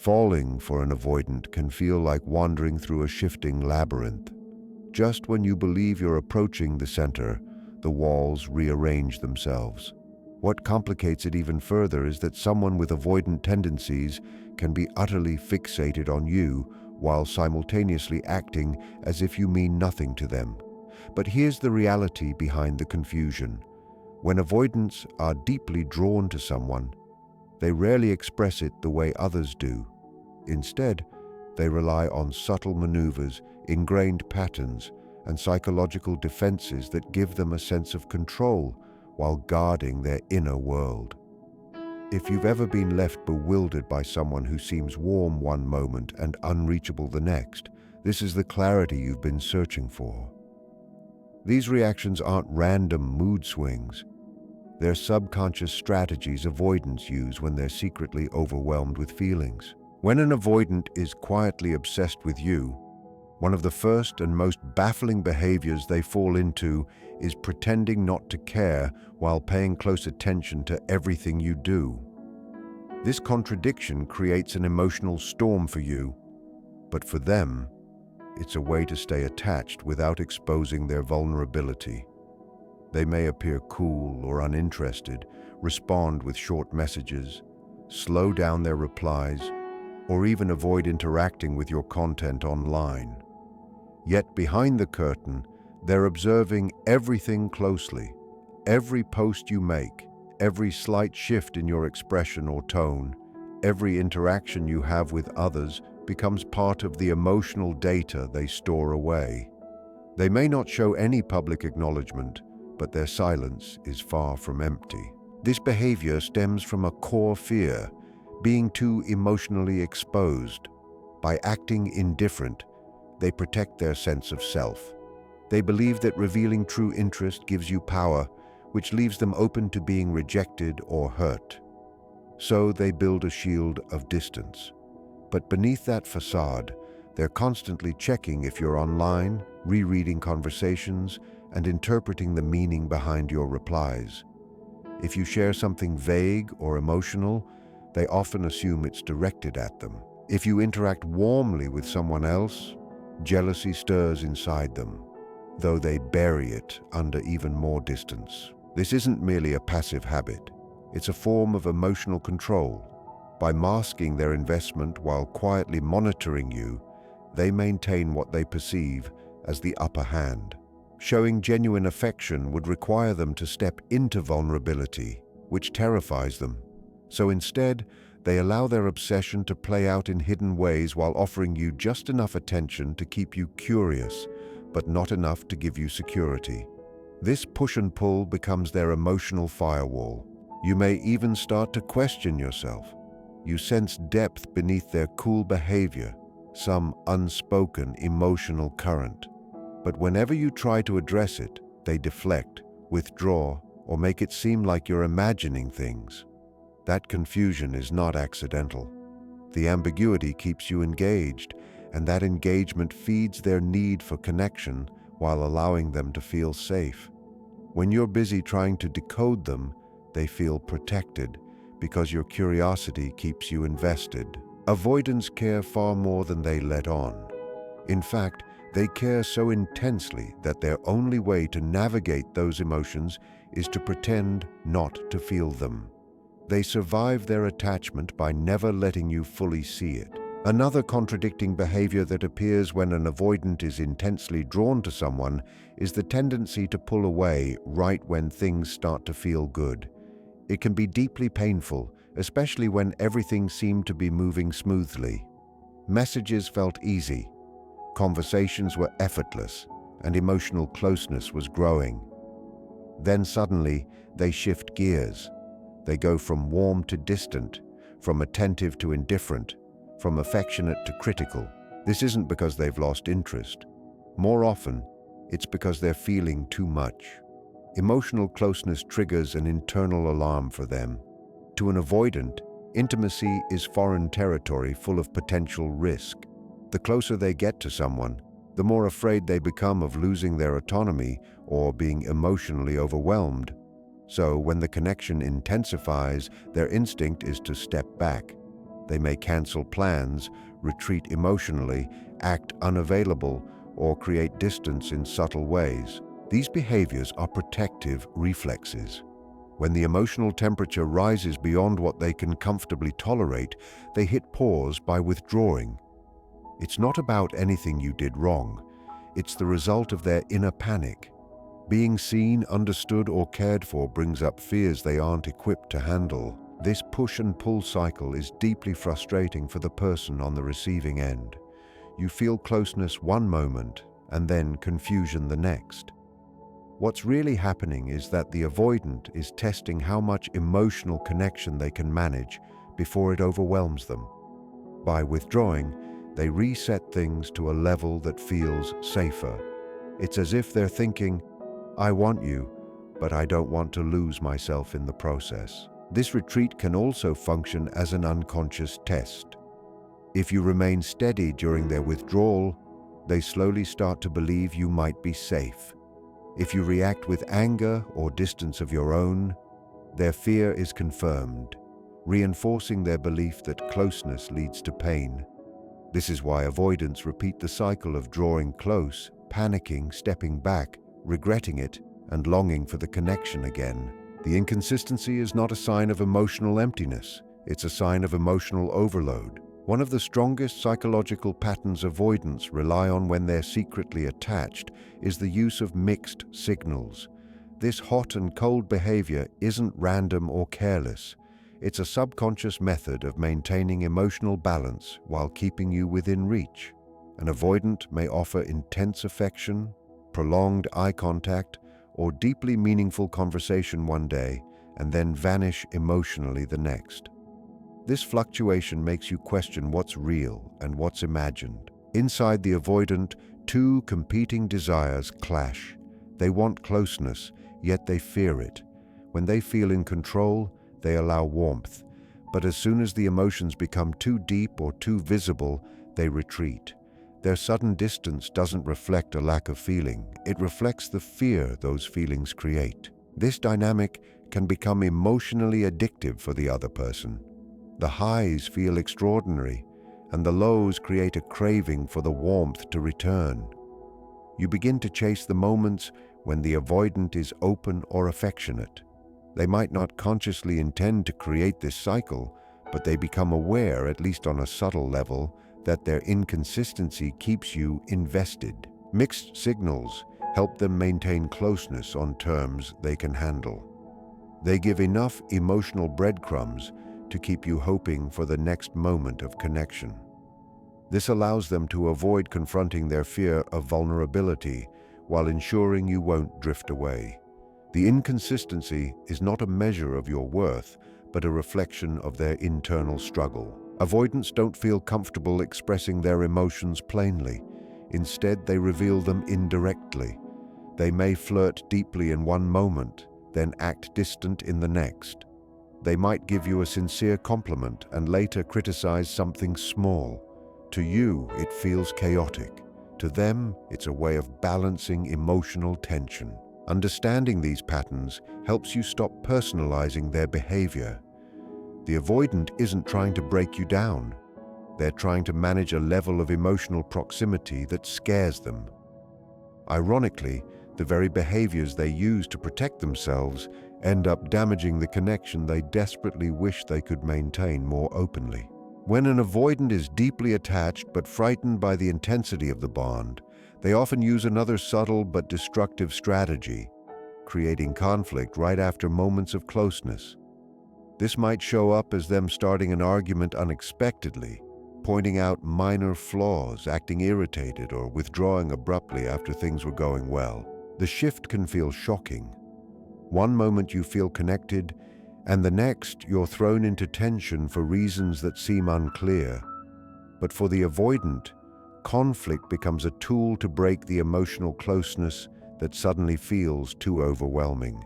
Falling for an avoidant can feel like wandering through a shifting labyrinth. Just when you believe you're approaching the center, the walls rearrange themselves. What complicates it even further is that someone with avoidant tendencies can be utterly fixated on you while simultaneously acting as if you mean nothing to them. But here's the reality behind the confusion. When avoidants are deeply drawn to someone, they rarely express it the way others do. Instead, they rely on subtle maneuvers, ingrained patterns, and psychological defenses that give them a sense of control while guarding their inner world. If you've ever been left bewildered by someone who seems warm one moment and unreachable the next, this is the clarity you've been searching for. These reactions aren't random mood swings. They're subconscious strategies avoidants use when they're secretly overwhelmed with feelings. When an avoidant is quietly obsessed with you, one of the first and most baffling behaviors they fall into is pretending not to care while paying close attention to everything you do. This contradiction creates an emotional storm for you, but for them, it's a way to stay attached without exposing their vulnerability. They may appear cool or uninterested, respond with short messages, slow down their replies, or even avoid interacting with your content online. Yet behind the curtain, they're observing everything closely. Every post you make, every slight shift in your expression or tone, every interaction you have with others becomes part of the emotional data they store away. They may not show any public acknowledgement, but their silence is far from empty. This behavior stems from a core fear, being too emotionally exposed. By acting indifferent, they protect their sense of self. They believe that revealing true interest gives you power, which leaves them open to being rejected or hurt. So they build a shield of distance. But beneath that facade, they're constantly checking if you're online, rereading conversations, and interpreting the meaning behind your replies. If you share something vague or emotional, they often assume it's directed at them. If you interact warmly with someone else, jealousy stirs inside them, though they bury it under even more distance. This isn't merely a passive habit. It's a form of emotional control. By masking their investment while quietly monitoring you, they maintain what they perceive as the upper hand. Showing genuine affection would require them to step into vulnerability, which terrifies them. So instead, they allow their obsession to play out in hidden ways while offering you just enough attention to keep you curious, but not enough to give you security. This push and pull becomes their emotional firewall. You may even start to question yourself. You sense depth beneath their cool behavior, some unspoken emotional current. But whenever you try to address it, they deflect, withdraw, or make it seem like you're imagining things. That confusion is not accidental. The ambiguity keeps you engaged, and that engagement feeds their need for connection while allowing them to feel safe. When you're busy trying to decode them, they feel protected because your curiosity keeps you invested. Avoidants care far more than they let on. In fact, they care so intensely that their only way to navigate those emotions is to pretend not to feel them. They survive their attachment by never letting you fully see it. Another contradicting behavior that appears when an avoidant is intensely drawn to someone is the tendency to pull away right when things start to feel good. It can be deeply painful, especially when everything seemed to be moving smoothly. Messages felt easy, conversations were effortless, and emotional closeness was growing. Then suddenly, they shift gears. They go from warm to distant, from attentive to indifferent, from affectionate to critical. This isn't because they've lost interest. More often, it's because they're feeling too much. Emotional closeness triggers an internal alarm for them. To an avoidant, intimacy is foreign territory full of potential risk. The closer they get to someone, the more afraid they become of losing their autonomy or being emotionally overwhelmed. So when the connection intensifies, their instinct is to step back. They may cancel plans, retreat emotionally, act unavailable, or create distance in subtle ways. These behaviors are protective reflexes. When the emotional temperature rises beyond what they can comfortably tolerate, they hit pause by withdrawing. It's not about anything you did wrong. It's the result of their inner panic. Being seen, understood, or cared for brings up fears they aren't equipped to handle. This push and pull cycle is deeply frustrating for the person on the receiving end. You feel closeness one moment and then confusion the next. What's really happening is that the avoidant is testing how much emotional connection they can manage before it overwhelms them. By withdrawing, they reset things to a level that feels safer. It's as if they're thinking, "I want you, but I don't want to lose myself in the process." This retreat can also function as an unconscious test. If you remain steady during their withdrawal, they slowly start to believe you might be safe. If you react with anger or distance of your own, their fear is confirmed, reinforcing their belief that closeness leads to pain. This is why avoidants repeat the cycle of drawing close, panicking, stepping back, regretting it, and longing for the connection again. The inconsistency is not a sign of emotional emptiness, it's a sign of emotional overload. One of the strongest psychological patterns avoidants rely on when they're secretly attached is the use of mixed signals. This hot and cold behavior isn't random or careless. It's a subconscious method of maintaining emotional balance while keeping you within reach. An avoidant may offer intense affection, prolonged eye contact, or deeply meaningful conversation one day and then vanish emotionally the next. This fluctuation makes you question what's real and what's imagined. Inside the avoidant, two competing desires clash. They want closeness, yet they fear it. When they feel in control, they allow warmth. But as soon as the emotions become too deep or too visible, they retreat. Their sudden distance doesn't reflect a lack of feeling. It reflects the fear those feelings create. This dynamic can become emotionally addictive for the other person. The highs feel extraordinary, and the lows create a craving for the warmth to return. You begin to chase the moments when the avoidant is open or affectionate. They might not consciously intend to create this cycle, but they become aware, at least on a subtle level, that their inconsistency keeps you invested. Mixed signals help them maintain closeness on terms they can handle. They give enough emotional breadcrumbs to keep you hoping for the next moment of connection. This allows them to avoid confronting their fear of vulnerability while ensuring you won't drift away. The inconsistency is not a measure of your worth, but a reflection of their internal struggle. Avoidants don't feel comfortable expressing their emotions plainly. Instead, they reveal them indirectly. They may flirt deeply in one moment, then act distant in the next. They might give you a sincere compliment and later criticize something small. To you, it feels chaotic. To them, it's a way of balancing emotional tension. Understanding these patterns helps you stop personalizing their behavior. The avoidant isn't trying to break you down. They're trying to manage a level of emotional proximity that scares them. Ironically, the very behaviors they use to protect themselves end up damaging the connection they desperately wish they could maintain more openly. When an avoidant is deeply attached but frightened by the intensity of the bond, they often use another subtle but destructive strategy, creating conflict right after moments of closeness. This might show up as them starting an argument unexpectedly, pointing out minor flaws, acting irritated, or withdrawing abruptly after things were going well. The shift can feel shocking. One moment you feel connected, and the next you're thrown into tension for reasons that seem unclear. But for the avoidant, conflict becomes a tool to break the emotional closeness that suddenly feels too overwhelming.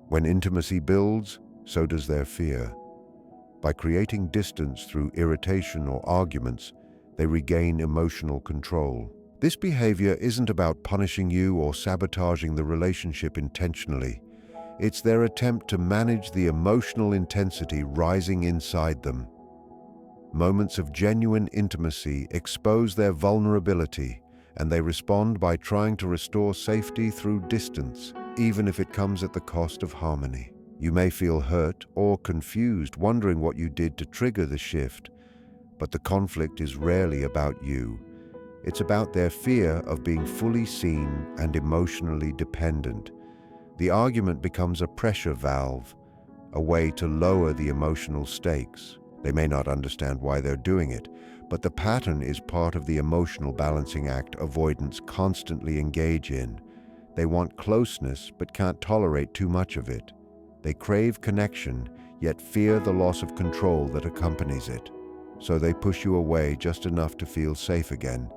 When intimacy builds, so does their fear. By creating distance through irritation or arguments, they regain emotional control. This behavior isn't about punishing you or sabotaging the relationship intentionally. It's their attempt to manage the emotional intensity rising inside them. Moments of genuine intimacy expose their vulnerability, and they respond by trying to restore safety through distance, even if it comes at the cost of harmony. You may feel hurt or confused, wondering what you did to trigger the shift, but the conflict is rarely about you. It's about their fear of being fully seen and emotionally dependent. The argument becomes a pressure valve, a way to lower the emotional stakes. They may not understand why they're doing it, but the pattern is part of the emotional balancing act avoidants constantly engage in. They want closeness but can't tolerate too much of it. They crave connection, yet fear the loss of control that accompanies it. So they push you away just enough to feel safe again,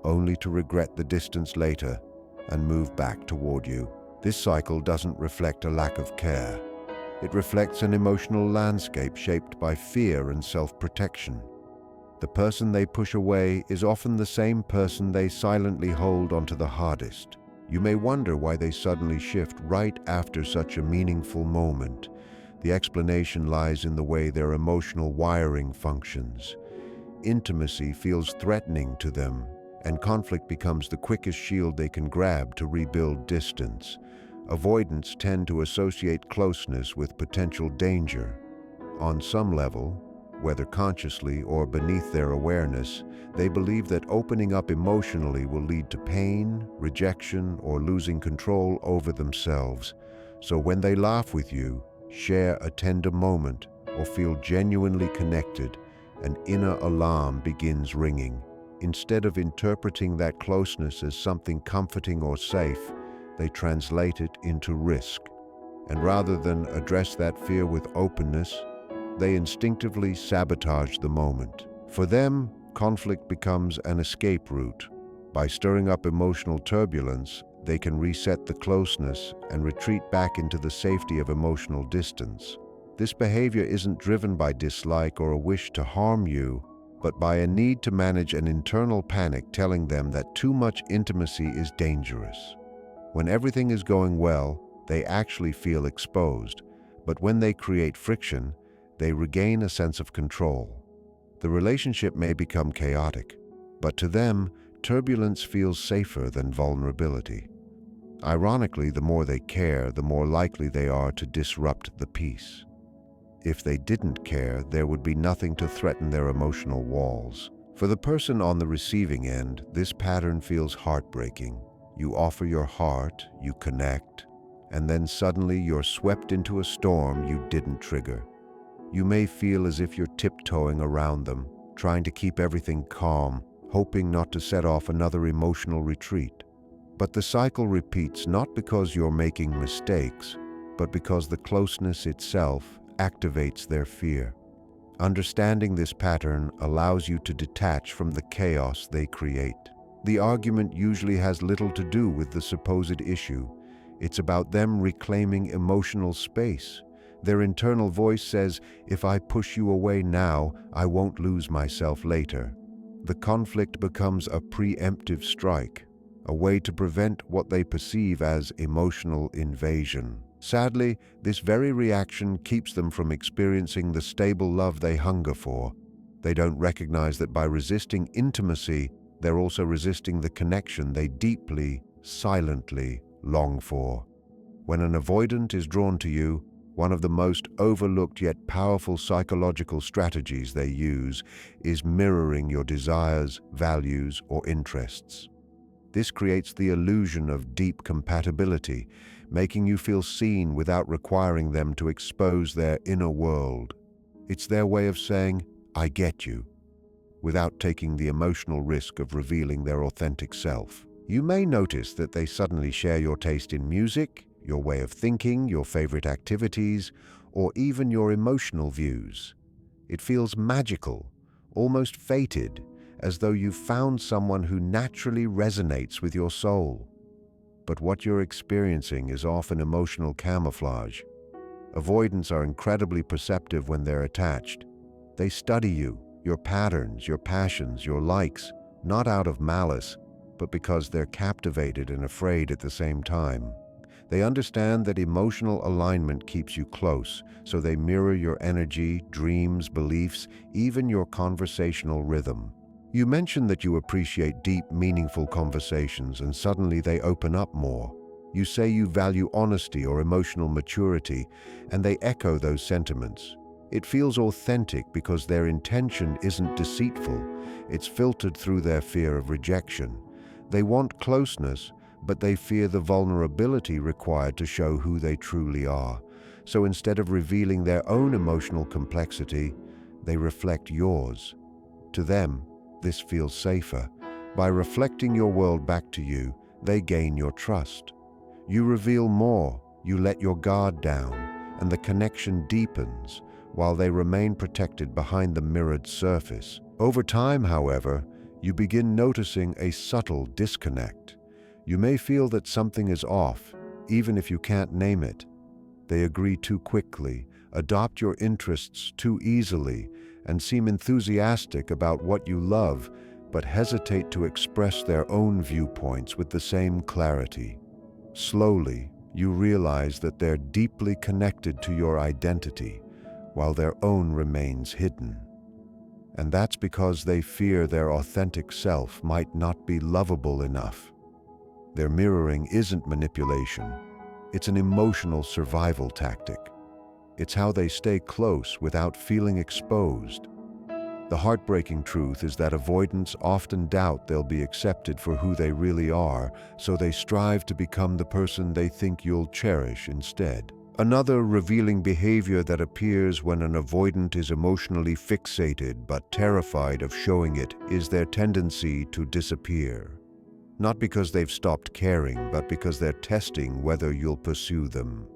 only to regret the distance later and move back toward you. This cycle doesn't reflect a lack of care. It reflects an emotional landscape shaped by fear and self-protection. The person they push away is often the same person they silently hold onto the hardest. You may wonder why they suddenly shift right after such a meaningful moment. The explanation lies in the way their emotional wiring functions. Intimacy feels threatening to them, and conflict becomes the quickest shield they can grab to rebuild distance. Avoidants tend to associate closeness with potential danger. On some level, whether consciously or beneath their awareness, they believe that opening up emotionally will lead to pain, rejection, or losing control over themselves. So when they laugh with you, share a tender moment, or feel genuinely connected, an inner alarm begins ringing. Instead of interpreting that closeness as something comforting or safe, they translate it into risk. And rather than address that fear with openness, they instinctively sabotage the moment. For them, conflict becomes an escape route. By stirring up emotional turbulence, they can reset the closeness and retreat back into the safety of emotional distance. This behavior isn't driven by dislike or a wish to harm you, but by a need to manage an internal panic telling them that too much intimacy is dangerous. When everything is going well, they actually feel exposed, but when they create friction, they regain a sense of control. The relationship may become chaotic, but to them, turbulence feels safer than vulnerability. Ironically, the more they care, the more likely they are to disrupt the peace. If they didn't care, there would be nothing to threaten their emotional walls. For the person on the receiving end, this pattern feels heartbreaking. You offer your heart, you connect, and then suddenly you're swept into a storm you didn't trigger. You may feel as if you're tiptoeing around them, trying to keep everything calm, hoping not to set off another emotional retreat. But the cycle repeats not because you're making mistakes, but because the closeness itself activates their fear. Understanding this pattern allows you to detach from the chaos they create. The argument usually has little to do with the supposed issue. It's about them reclaiming emotional space. Their internal voice says, "If I push you away now, I won't lose myself later." The conflict becomes a preemptive strike, a way to prevent what they perceive as emotional invasion. Sadly, this very reaction keeps them from experiencing the stable love they hunger for. They don't recognize that by resisting intimacy, they're also resisting the connection they deeply, silently long for. When an avoidant is drawn to you, one of the most overlooked yet powerful psychological strategies they use is mirroring your desires, values, or interests. This creates the illusion of deep compatibility, making you feel seen without requiring them to expose their inner world. It's their way of saying, "I get you," without taking the emotional risk of revealing their authentic self. You may notice that they suddenly share your taste in music, your way of thinking, your favorite activities, or even your emotional views. It feels magical, almost fated, as though you've found someone who naturally resonates with your soul. But what you're experiencing is often emotional camouflage. Avoidants are incredibly perceptive when they're attached. They study you, your patterns, your passions, your likes, not out of malice, but because they're captivated and afraid at the same time. They understand that emotional alignment keeps you close, so they mirror your energy, dreams, beliefs, even your conversational rhythm. You mention that you appreciate deep, meaningful conversations, and suddenly they open up more. You say you value honesty or emotional maturity, and they echo those sentiments. It feels authentic because their intention isn't deceitful. It's filtered through their fear of rejection. They want closeness, but they fear the vulnerability required to show who they truly are. So instead of revealing their own emotional complexity, they reflect yours. To them, this feels safer. By reflecting your world back to you, they gain your trust. You reveal more, you let your guard down, and the connection deepens, while they remain protected behind the mirrored surface. Over time, however, you begin noticing a subtle disconnect. You may feel that something is off, even if you can't name it. They agree too quickly, adopt your interests too easily, and seem enthusiastic about what you love, but hesitate to express their own viewpoints with the same clarity. Slowly, you realize that they're deeply connected to your identity, while their own remains hidden. And that's because they fear their authentic self might not be lovable enough. Their mirroring isn't manipulation. It's an emotional survival tactic. It's how they stay close without feeling exposed. The heartbreaking truth is that avoidants often doubt they'll be accepted for who they really are, so they strive to become the person they think you'll cherish instead. Another revealing behavior that appears when an avoidant is emotionally fixated but terrified of showing it is their tendency to disappear. Not because they've stopped caring, but because they're testing whether you'll pursue them.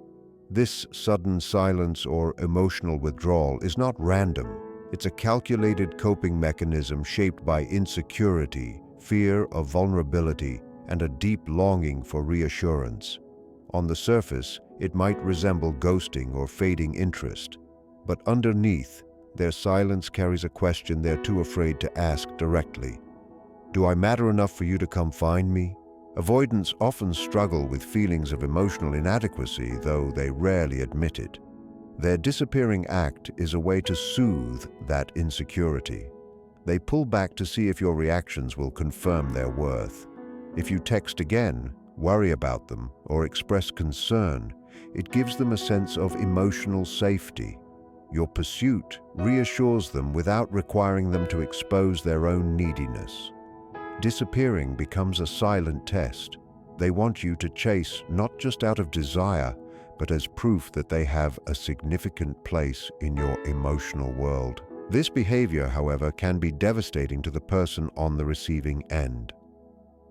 This sudden silence or emotional withdrawal is not random. It's a calculated coping mechanism shaped by insecurity, fear of vulnerability, and a deep longing for reassurance. On the surface, it might resemble ghosting or fading interest, but underneath, their silence carries a question they're too afraid to ask directly. Do I matter enough for you to come find me? Avoidants often struggle with feelings of emotional inadequacy, though they rarely admit it. Their disappearing act is a way to soothe that insecurity. They pull back to see if your reactions will confirm their worth. If you text again, worry about them, or express concern, it gives them a sense of emotional safety. Your pursuit reassures them without requiring them to expose their own neediness. Disappearing becomes a silent test. They want you to chase not just out of desire, but as proof that they have a significant place in your emotional world. This behavior, however, can be devastating to the person on the receiving end.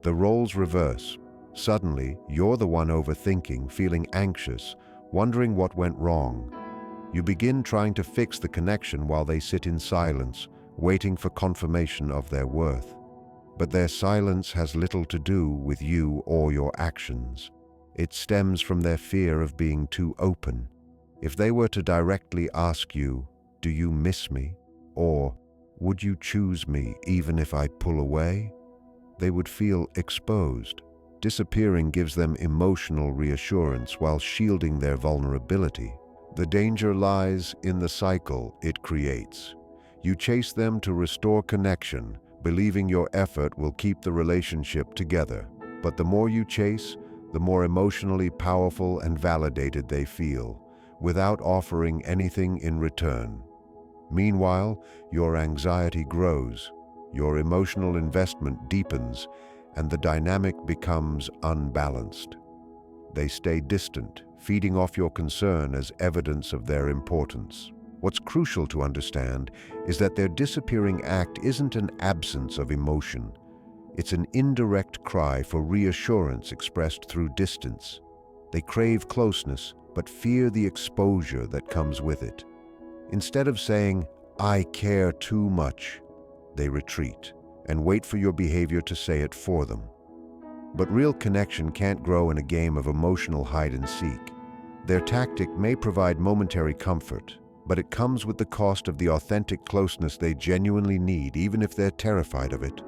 The roles reverse. Suddenly, you're the one overthinking, feeling anxious, wondering what went wrong. You begin trying to fix the connection while they sit in silence, waiting for confirmation of their worth. But their silence has little to do with you or your actions. It stems from their fear of being too open. If they were to directly ask you, "Do you miss me?" or "Would you choose me even if I pull away?" they would feel exposed. Disappearing gives them emotional reassurance while shielding their vulnerability. The danger lies in the cycle it creates. You chase them to restore connection, believing your effort will keep the relationship together. But the more you chase, the more emotionally powerful and validated they feel, without offering anything in return. Meanwhile, your anxiety grows, your emotional investment deepens, and the dynamic becomes unbalanced. They stay distant, feeding off your concern as evidence of their importance. What's crucial to understand is that their disappearing act isn't an absence of emotion. It's an indirect cry for reassurance expressed through distance. They crave closeness, but fear the exposure that comes with it. Instead of saying, "I care too much," they retreat and wait for your behavior to say it for them. But real connection can't grow in a game of emotional hide and seek. Their tactic may provide momentary comfort, but it comes with the cost of the authentic closeness they genuinely need, even if they're terrified of it.